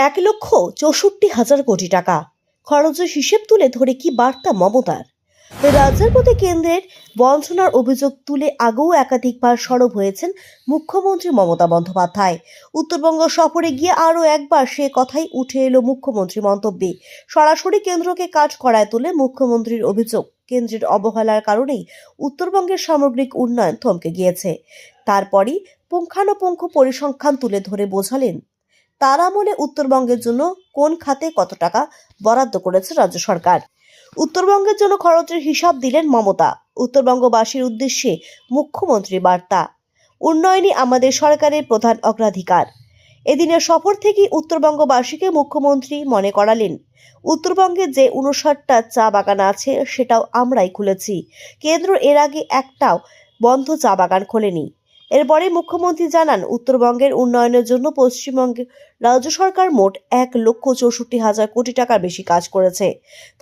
1,64,000 কোটি টাকা খরচের হিসেব তুলে ধরে কি বার্তা মমতার? রাজ্যের প্রতি কেন্দ্রের বঞ্চনার অভিযোগ তুলে আগেও একাধিকবার সরব হয়েছেন মুখ্যমন্ত্রী মমতা বন্দ্যোপাধ্যায়। উত্তরবঙ্গ সফরে গিয়ে আরও একবার সে কথাই উঠে এলো মুখ্যমন্ত্রী মন্তব্যে। সরাসরি কেন্দ্রকে কাজ করায় তুলে মুখ্যমন্ত্রীর অভিযোগ, কেন্দ্রের অবহেলার কারণেই উত্তরবঙ্গের সামগ্রিক উন্নয়ন থমকে গিয়েছে। তারপরই পুঙ্খানুপুঙ্খ পরিসংখ্যান তুলে ধরে বোঝালেন তার আমলে উত্তরবঙ্গের জন্য কোন খাতে কত টাকা বরাদ্দ করেছে রাজ্য সরকার। উত্তরবঙ্গের জন্য খরচের হিসাব দিলেন মমতা। উত্তরবঙ্গবাসীর উদ্দেশ্যে মুখ্যমন্ত্রীর বার্তা, উন্নয়নই আমাদের সরকারের প্রধান অগ্রাধিকার। এদিনের সফর থেকেই উত্তরবঙ্গবাসীকে মুখ্যমন্ত্রী মনে করালেন, উত্তরবঙ্গে যে 59টা চা বাগান আছে সেটাও আমরাই খুলেছি। কেন্দ্র এর আগে একটাও বন্ধ চা বাগান খোলেনি। এরপরে মুখ্যমন্ত্রী জানান, উত্তরবঙ্গের উন্নয়নের জন্য পশ্চিমবঙ্গের রাজ্য সরকার মোট 1,64,000 কোটি টাকার বেশি কাজ করেছে।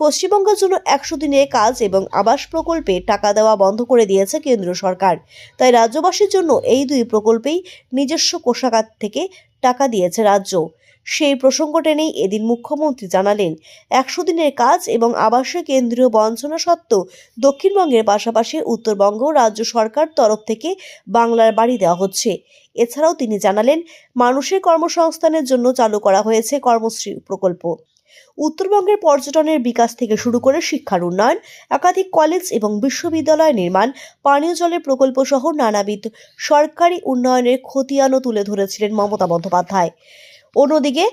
পশ্চিমবঙ্গের জন্য 100 দিনের কাজ এবং আবাস প্রকল্পে টাকা দেওয়া বন্ধ করে দিয়েছে কেন্দ্রীয় সরকার। তাই রাজ্যবাসীর জন্য এই দুই প্রকল্পেই নিজস্ব কোষাগার থেকে টাকা দিয়েছে রাজ্য। সেই প্রসঙ্গ টেনেই এদিন মুখ্যমন্ত্রী জানালেন, 100 দিনের কাজ এবং আবাসে কেন্দ্রীয় বঞ্চনা সত্ত্বেও দক্ষিণবঙ্গের পাশাপাশি উত্তরবঙ্গ রাজ্য সরকার তরফ থেকে বাংলার বাড়ি দেওয়া হচ্ছে। এছাড়াও তিনি জানালেন, মানুষের কর্মসংস্থানের জন্য চালু করা হয়েছে কর্মশ্রী প্রকল্প। উত্তরবঙ্গের পর্যটনের বিকাশ থেকে শুরু করে শিক্ষার উন্নয়ন, একাধিক কলেজ এবং বিশ্ববিদ্যালয় নির্মাণ, পানীয় জলের প্রকল্প সহ নানাবিধ সরকারি উন্নয়নের খতিয়ানও তুলে ধরেছিলেন মমতা বন্দ্যোপাধ্যায়। অন্যদিকে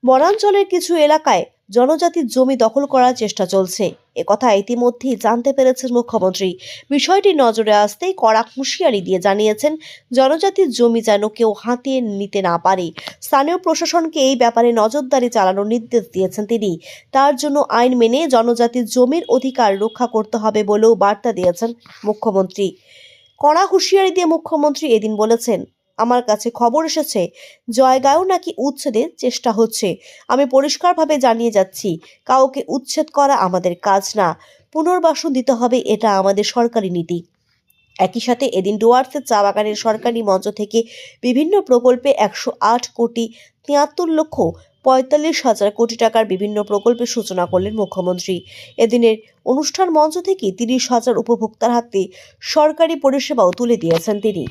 বনাঞ্চলের কিছু এলাকায় জনজাতির জমি দখল করার চেষ্টা চলছে, একথা ইতিমধ্যেই জানতে পেরেছেন মুখ্যমন্ত্রী। বিষয়টি নজরে আসতেই কড়া হুঁশিয়ারি দিয়ে জানিয়েছেন, জনজাতির জমি যেন কেউ হাতিয়ে নিতে না পারে। স্থানীয় প্রশাসনকে এই ব্যাপারে নজরদারি চালানোর নির্দেশ দিয়েছেন তিনি। তার জন্য আইন মেনে জনজাতির জমির অধিকার রক্ষা করতে হবে বলেও বার্তা দিয়েছেন মুখ্যমন্ত্রী। কড়া হুঁশিয়ারি দিয়ে মুখ্যমন্ত্রী এদিন বলেছেন, আমার কাছে খবর এসেছে জয়গাঁও নাকি উচ্ছেদের চেষ্টা হচ্ছে। আমি পরিষ্কারভাবে জানিয়ে যাচ্ছি, কাউকে উচ্ছেদ করা আমাদের কাজ না, পুনর্বাসন দিতে হবে, এটা আমাদের সরকারি নীতি। একই সাথে এদিন ডুয়ার্সের চা বাগানের সরকারি মঞ্চ থেকে বিভিন্ন প্রকল্পে 108,73,45,000 কোটি টাকার বিভিন্ন প্রকল্পের সূচনা করলেন মুখ্যমন্ত্রী। এদিনের অনুষ্ঠান মঞ্চ থেকে 30,000 উপভোক্তার হাতে সরকারি পরিষেবাও তুলে দিয়েছেন তিনি।